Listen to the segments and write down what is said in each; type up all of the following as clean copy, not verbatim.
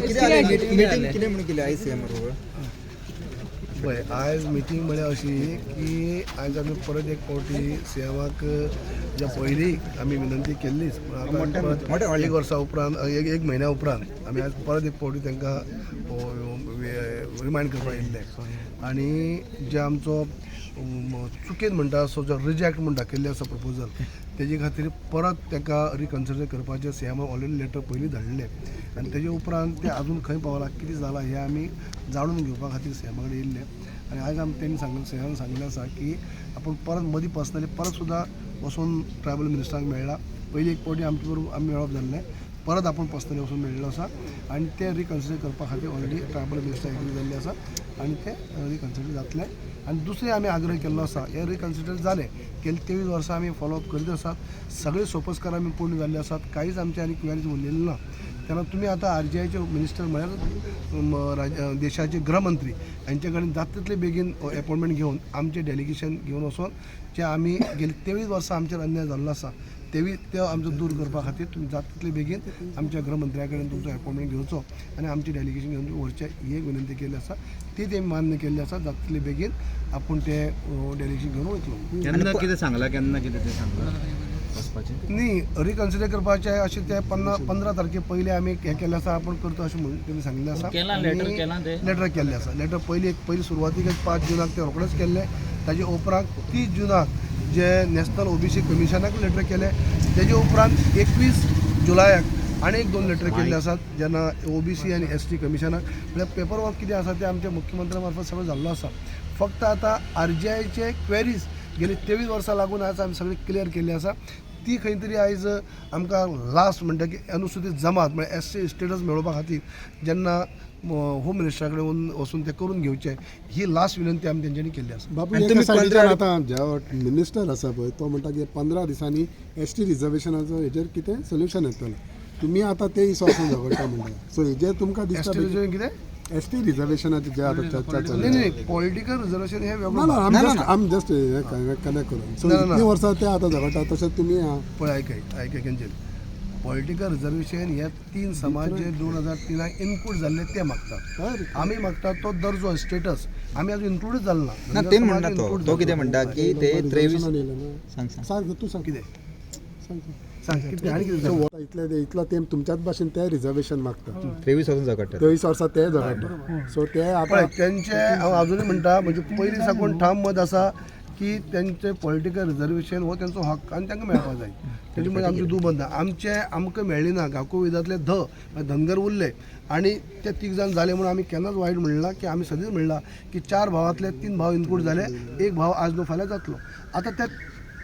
कितें म्हणून केली आयज सीएम बरोबर पळय आयज मिटींग म्हळ्यार अशी की आयज आमी परत एक फावटी सीएमाक ज्या पयलीं आमी विनंती केल्लीच आतां एक वर्सा उपरांत एक म्हयन्या उपरांत आमी आयज परत एक फावटी तांकां रिमायंड करपाक येयल्ले आनी जे आमचो चुकेन म्हणटा असो जो रिजेक्ट म्हूण दाखयल्ले आसा प्रपोजल तेजे खातीर परत ताका रिकन्सिडर करपाचें सीएमान ऑलरेडी लेटर पयलीं धाडलें आनी तेजे उपरांत ते आजून खंय पावला कितें जालां हें आमी जाणून घेवपा खातीर सीएमा कडेन येयल्ले आनी आयज आमी तेणी सीएमान सांगलें आसा की आपूण परत मदीं पर्सनली परत सुद्दां वचून ट्रायबल मिनिस्टरांक मेळ्ळा पयलीं एक फावटी आमचे बरोबर आमी मेळप जाल्लें परत आपूण पर्सनली वचून मेळिल्लो आसा आनी ते रिकन्सिडर करपा खातीर ऑलरेडी ट्रायबल मिनिस्टर एग्री जाल्ले आसा आनी ते रिकन्सिडर जातले आनी दुसरें आमी आग्रह केल्लो आसा हे रिकन्सिडर जालें गेली 23 वर्सां आमी फॉलोअप करीत आसात सगळे सोपस्कार आमी पूर्ण जाल्ले आसात कांयच आमचे आनी क्वेरीज उरलेली ना तेन्ना तुमी आतां RGIचे मिनिस्टर म्हळ्यार देशाचे गृहमंत्री हांचे कडेन जाता तितले बेगीन अपॉयंटमेंट घेवन आमचे डेलिगेशन घेवन वचून जे आमी गेली 23 वर्सां आमचेर अन्याय जाल्लो आसा ते आमचो दूर करपा खातीर तुमी जाता तितले बेगीन आमच्या गृहमंत्र्या कडेन तुमचो अपॉयंटमेंट घेवचो आनी आमची डेलिगेशन घेवन व्हरचें ही एक विनंती केल्ली आसा ती तेमी मान्य केल्ली आसा जाता तितले बेगीन आपूण ते डेलिगेशन घेवन वयतलो केन्ना कितें सांगलां केन्ना कितें तें सांगलां वचपाचें न्ही रिकन्सिडर करपाचें अशें ते 15 तारखे पयलीं आमी हें केल्लें आसा आपूण करता अशें म्हणून तेमी सांगिल्लें आसा लेटर केल्लें आसा लेटर पयलीं सुरवातीक 5 जुनाक ते रोखडेंच केल्लें ताजे उपरांत 30 जुनाक जे नॅशनल OBC कमिशनाक लेटर केलें तेजे उपरांत 21 जुलायाक आनी 2 लेटर केल्ले आसात जेन्ना OBC आनी ST कमिशनाक म्हळ्यार पेपर वर्क कितें आसा तें आमच्या मुख्यमंत्र्या मार्फत सगळें जाल्लो आसा फक्त आतां RGIचे क्वेरीज गेली 23 वर्सां लागून आयज आमी सगळी क्लियर केल्ली आसा ती खंय तरी आयज आमकां लास्ट म्हणटा की अनुसूचित जमात म्हळ्यार SC स्टेटस मेळोवपा खातीर जेन्ना होम मिनिस्टरा कडेन वचून ते करून घेवचें ही लास्ट विनंती आमी तेंच्यांनी केल्ली आसा बाबू एका सायडीच्यान आतां ज्या मिनिस्टर आसा पळय तो म्हणटा की 15 दिसांनी ST रिजर्वेशनाचो हेजेर कितें सोल्युशन येतलें तुमी आतां ते विश्वासान झगडटा म्हणटा सो हेजेर तुमकां दिसता कितें ST रिजर्वेशनाची जे आतां चर्चा चल्ली नाही पॉलिटिकल रिजर्वेशन हे आम जस्ट कनेक्ट करून सो इतली वर्सां ते आतां झगडटा तशेंच तुमी पळय आयकय केंचेर पॉलिटिकल रिजर्वेशन हे 3 समाज जे 2003 इनक्लूड जाल्ले ते मागतात आमी मागतात तो दर्जो स्टेटस आमी अजून इन्क्लूडच जालो ना ते म्हणटा तो कितें म्हणटा की ते 23 सांग तूं सांग कितें सांग कितें आनी कितें इतलो तेम तुमच्याच भाशेन ते रिजर्वेशन मागता 23 वर्सां झगडटा 23 वर्सां ते झगडटा सो ते आतां तेंचे हांव अजुनूय म्हणटा म्हणजे पयलीं साकून ठाम मत आसा की तेंचे पॉलिटिकल रिजर्वेशन हो तेंचो हक्क आनी तांकां मेळपाक जाय तेजे म्हणजे आमची दुबंद आमकां मेळ्ळी ना गांवको विधांतले धनगर उरले आनी ते 3 जाण जाले म्हणून आमी केन्नाच वायट म्हणला की आमी सदींच म्हणला की 4 भावांतले 3 भाव इनक्लूड जाले एक भाव आज नो फाल्यां जातलो आतां ते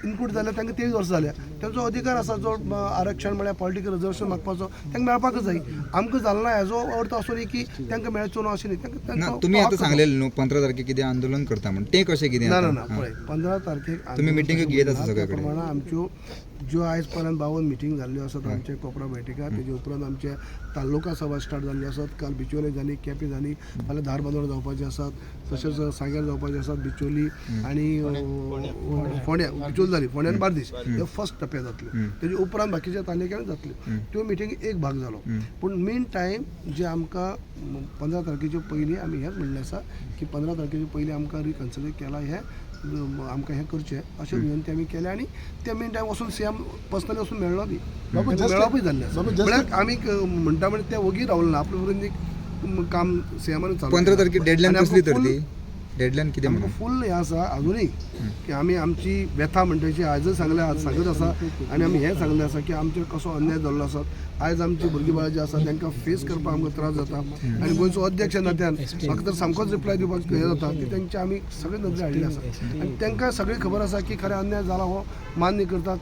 इनक्लूड जाल्यार तांकां 23 वर्सां जाल्या तेंचो अधिकार आसा जो आरक्षण म्हळ्यार पॉलिटिकल रिजर्वेशन मागपाचो तांकां मेळपाकच जाय आमकां जालो ना हेजो अर्थ असो न्ही की तांकां मेळचो ना अशें न्ही तुमी आतां सांगलेलें न्हू 15 तारखेक कितें आंदोलन करता म्हणून तें कशें कितें ना पळय 15 तारखेक तुमी मिटींग घेत आसा सगळे कडेन प्रमाणे आमच्यो ज्यो आयज पर्यंत 52 मिटींग जाल्ल्यो आसात आमचे कोपरा बैठका तेजे उपरांत आमचे तालुका सभा स्टार्ट जाल्ल्यो आसात काल बिचोले जाली केपी जाली फाल्यां धारबांदोड जावपाचे आसात तशेंच सांग्यार जावपाचे आसात बिचोली आनी फोंड्या बिचोली जाली फोंड्या आनी बार्देश हे फर्स्ट टप्प्यार जातले तेजे उपरांत बाकीच्या तालुक्यांनी जातले त्यो मिटींग एक भाग जालो पूण मेन टायम जे आमकां 15 तारखेच्या पयलीं आमी हेंच म्हणलें आसा की 15 तारखेच्या पयलीं आमकां रिकन्सिडर केलां हें आमकां हें करचें अशें विनंती आमी केल्या आनी त्या मेन टायम वचून सीएम पर्सनली वचून मेळ्ळो बी मेळपूय जाल्लें आसा म्हळ्यार आमी म्हणटा म्हणजे ते वगी रावले ना आपले पर्यंत काम सीएमान चालू 15 तारखेक डेडलायन कसली तर ती डेडलायन कितें म्हणून फूल हें आसा अजुनूय की आमी आमची व्यथा म्हणटाची आयजच सांगत आसा आनी आमी हें सांगलें आसा की आमचेर कसो अन्याय जाल्लो आसा आयज आमची भुरगीं बाळां जी आसा तांकां फेस करपाक आमकां त्रास जाता आनी गोंयचो अध्यक्ष नात्यान म्हाका तर सामकोच रिप्लाय दिवपाक हें जाता की तेंचे आमी सगळे नदरे हाडले आसा आनी तांकां सगळी खबर आसा की खरें अन्याय जाला हो मान्य करतात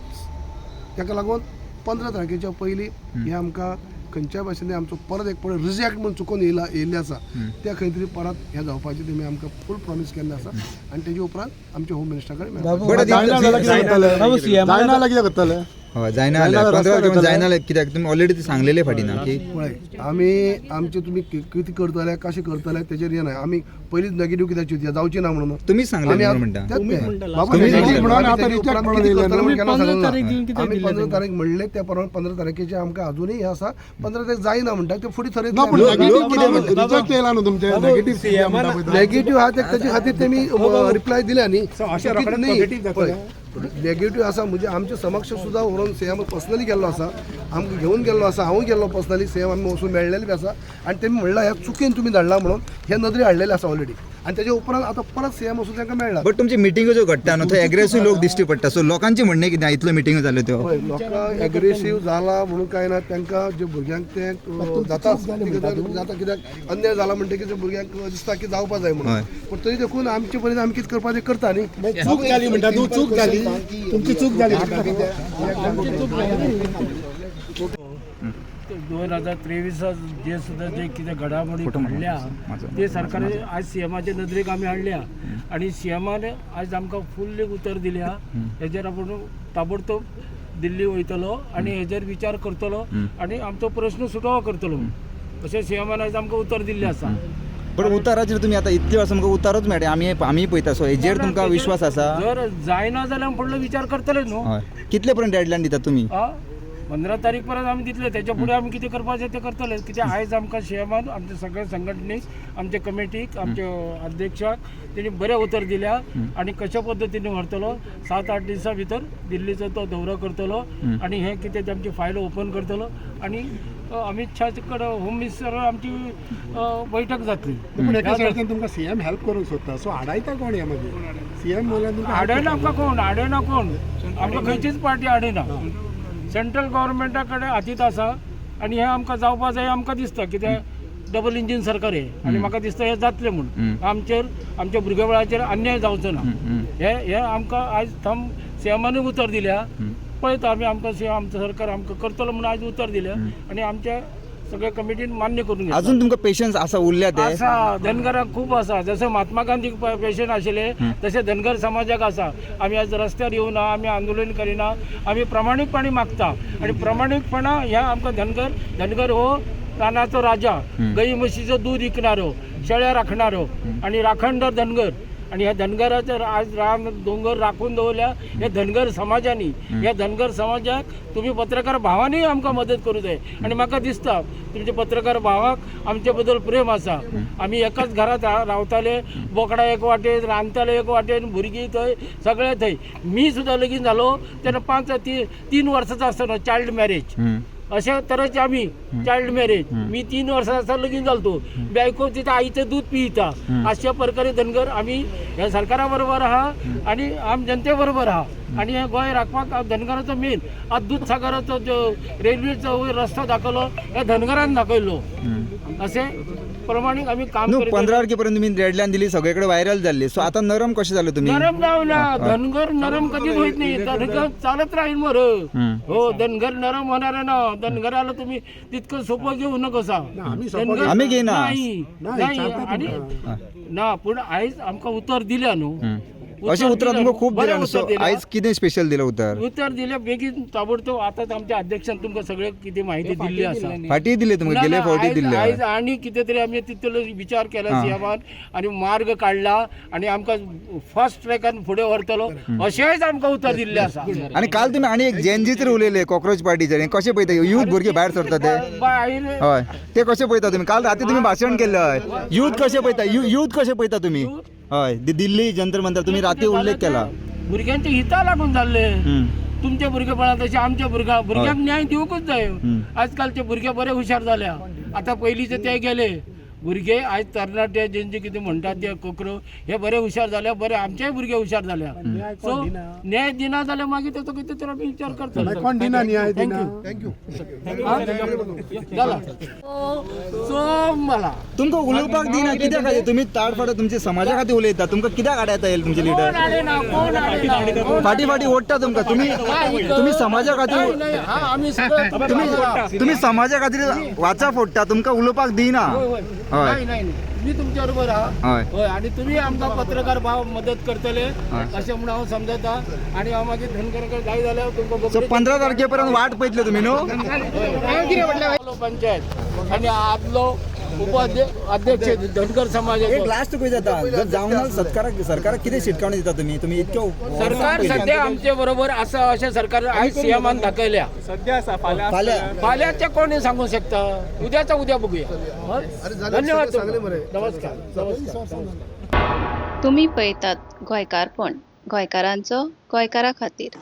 ताका लागून 15 तारखेच्या पयलीं हें आमकां खंयच्या भाशेन आमचो परत एक पळय रिजेक्ट म्हणून चुकून येयल्ले आसा त्या खंय तरी परत हें जावपाचें तेमी आमकां फूल प्रॉमिस केल्लें आसा आनी तेजे उपरांत आमच्या होम मिनिस्टरा कडेन जायना जाल्यार कितें करतले हय जायना जाल्यार 15 तारखेक जायना जाल्यार कित्याक तुमी ऑलरेडी सांगलेले फाटी ना की पळय आमी आमचे तुमी कितें करतले कशें करतले तेजेर हे ना आमी पयलींच नेगेटिव्ह कित्याक चिंतया जावची ना म्हणून तुमीच सांगले आमी म्हणून म्हणटा आमी 15 तारीख म्हणले त्या प्रमाणे 15 तारखेचे आमकां अजूनही हे आसा 15 तारीख जायना म्हणटा ते फुडें ना, पण थरयतले रिजेक्ट केला न्हू तुमचे नेगेटिव्ह आहा तेच्या खातीर तेमी रिप्लाय दिल्या न्ही नेगेटिव्ह आसा म्हणजे आमच्या समक्ष सुद्धा व्हरून सीएम पर्सनली गेल्लो आसा आमकां घेवन गेल्लो आसा हांवूय गेल्लो पर्सनली सीएम आमी वचून मेळ्ळेले बी आसा आनी तेमी म्हणला ह्या चुकीन तुमी धाडला म्हणून हे नदरी हाडलेले आसा ऑलरेडी आनी तेच्या उपरांत आतां परत सीएम वचून तांकां मेळ्ळा बट तुमची मिटिंगो ज्यो घडटा न्हू थंय एग्रेसिव्ह लोक दिश्टी पडटा सो लोकांचे म्हणणें कितें इतल्यो मिटिंगो जाल्यो त्यो पळय लोकांक एग्रेसीव जाला म्हणून काय ना तांकां जे भुरग्यांक ते जाता जाता कित्याक अन्याय जाला म्हणटकीर ते भुरग्यांक दिसता की जावपा जाय म्हणून पूण तरी देखून आमचे परीन आमी कितें करपाचें करता न्ही चूक जाली म्हणटा तूं चूक जाली तुमची चूक जाली 2023 जे सुद्धा जे कितें घडामोडी घडल्या ते सरकार आज सीएमाच्या नदरेक आमी हाडल्या आणि सीएमान आज आमकां फुल्ली उतर दिल्या हेजेर आपूण ताबडतोब दिल्ली वयतलो आणि हेजेर विचार करतलो आणि आमचो प्रश्न सुटोवो करतलो अशें सीएमान आज आमकां उतर दिल्लें आसा बट उताराचेर तुमी आतां इतले वर्सां आमकां उतारूच मेळटा आमी पळयता सो हेजेर तुमकां विश्वास आसा जर जायना जाल्यार फुडलो विचार करतले न्हू हय कितले पर्यंत डेडलायन दिता तुमी 15 तारीख पर्यंत आमी दितले त्याच्या फुडें आमी कितें करपाचें तें करतले कित्याक आयज आमकां सीएमान आमच्या सगळ्या संघटनेक आमच्या कमिटीक आमच्या अध्यक्षाक तेणी बरें उतर दिल्या आणि कशा पद्दतीन व्हरतलो 7-8 दिसां भितर दिल्लीचो तो दौरो करतलो आणि हे कितें ते आमची फायल ओपन करतलो आणि अमित शाह कडेन होम मिनिस्टर आमची बैठक जातली पण एका सायडीन तुमकां सीएम हेल्प करूंक सोदता सो हाडायता कोण ह्या मागीर सीएम म्हणल्यार तुमकां हाडयना आमकां कोण आमकां खंयचीच पार्टी हाडयना सेंट्रल गव्हर्मेंटा कडेन हातीत आसा आणि हे आमकां जावपा जाय आमकां दिसता कित्याक डबल इंजीन सरकार हे आणि म्हाका दिसता हे जातलें म्हणून आमच्या भुरगेपणाचेर अन्याय जावचो ना हे आमकां आयज थंब सीएमानूय उतर दिल्या पळयता आमी आमकां आमचो सरकार आमकां करतलो म्हणून आयज उतर दिल्या आणि आमच्या सगळ्या कमिटीन मान्य करून घेतला अजून तुमकां पेशन्स आसा उरल्या ते आसा धनगरांक खूप आसा जसं महात्मा गांधी पेशंट आशिल्ले तसे धनगर समाजाक आसा आमी आज रस्त्यार येवना आमी आंदोलन करिना आमी प्रामाणीकपणी मागता आणि प्रामाणीकपणा ह्या आमकां धनगर हो रानाचो राजा गाई म्हशीचो दूध विकणारो शेळ्या राखणारो आणि राखणदार धनगर आणि ह्या धनगराचे आज रान दोंगर राखून दवरल्या हे धनगर समाजांनी ह्या धनगर समाजाक तुम्ही पत्रकार भावांनी आमकां मदत करूं जाय आणि म्हाका दिसता तुमचे पत्रकार भावाक आमचे बद्दल प्रेम आसा आमी एकाच घरात रावताले बोकडा एक वाटेन रांदताले एक वाटेन भुरगीं थंय सगळे थंय मी सुद्दां लगीन जालो तेन्ना 3 वर्साचो आसतना चायल्ड मॅरेज अशा तरेचे आम्ही चाइल्ड मॅरेज मी 3 वर्साचा लगीन जालतो बायको तिथं आईचं दूध पिता अशा प्रकारे धनगर आम्ही या सरकारा बरोबर आहा आणि आम जनते बरोबर आहा आणि हे गोंय राखपाक धनगराचो मेन आज दूधसागराचो जो रेल्वेचो रस्तो दाखवलो या धनगरान दाखयलो असे प्रमाणिक आम्ही काम 15 तारखेपर्यंत तुम्ही डेडलाईन दिली सगळीकडे व्हायरल झाली सो आता नरम कसे झाले तुम्ही नरम जावला धनगर नरम कधीच होत नाही धनगर चालत राहील मर हो धनगर नरम होणार आहे ना धनगराला तुम्ही तितकं सोपं घेऊ नकोसा आम्ही घेईना नाही आणि ना पण आयज आमकां उतर दिल्या न्हू अशें उतरां तुमकां खूब दिल्या सो आयज कितें स्पेशल दिलें उतर दिल्या बेगीन ताबडतोब आतांच आमच्या अध्यक्षान तुमकां सगळे कितें माहिती दिल्ली आसा फाटी दिले तुमकां गेले फावटी दिल्ले आयज आनी कितें तरी आमी तितलो विचार केला सीएमान आनी मार्ग काडला आनी आमकां फर्स्ट ट्रॅकान फुडें व्हरतलो अशेंच आमकां उतर दिल्लें आसा आनी काल तुमी आनी एक जेनजीचेर उलयले कॉक्रोच पार्टीचेर कशें पळयता यूथ भुरगे भायर सरता ते हय ते कशें पळयता तुमी काल राती तुमी भाशण केल्लें हय यूथ कशें पळयता यूथ कशें पळयता तुमी हय दिल्ली जंतर मंतर तुम्ही राती उल्लेख केला भुरग्यांच्या हिता लागून जाल्ले तुमच्या भुरगेपणांत तशें आमच्या भुरग्यांक न्याय दिवंकूच जाय आजकालचे भुरगे बरे हुशार जाल्या आतां पयलींचे ते गेले भुरगे आयज तरणाटे जेंचे कितें म्हणटात ते कोकरो हे बरे हुशार जाल्या बरे आमचेय भुरगे हुशार जाल्या सो न्याय दिना जाल्यार मागीर तेचो कितें तरी आमी विचार करतले कोण दिना न्याय दिना थँक्यू जाला सो मला तुमका उलोवपाक दिना कित्याक खातीर तुम्ही ताडफाड तुमच्या समाजा खातीर उलयता तुमकां कित्याक आडायता येईल तुमचे कोण लिडर आले ना कोण आले ना कोण फाटी फाटी ओडटा तुमकां तुम्ही समाजा नाही, खातीर नाही, हा आम्ही सगळं तुम्ही समाजा खातीर वाचा फोडटा तुमकां उलोवपाक दिना होय, होय. हय नाही नाही मी तुमच्या बरोबर हा हय होय आणि तुम्ही आमकां पत्रकार भाव मदत करतले अशें म्हणून हांव समजता आणि हांव मागीर धनगराकडे जाय जाल्यार तुमकां सो 15 तारखेपर्यंत वाट पळयतले तुमी न्हू पंचायत आणि आदलो अध्यक्ष धनगर समाजाचो एक लास्ट खंय जाता जर जावं ना सरकाराक कितें शिटकावणी दिता तुम्ही इतक्यो सरकार सध्या आमचे बरोबर असं अशें सरकार आयज सीएमान दाखयल्या फाल्यांचे कोणी सांगू शकता उद्याचा उद्या बघूया धन्यवाद नमस्कार तुम्ही पळयतात गोंयकारपण गोंयकारांचो गोंयकारा खातीर.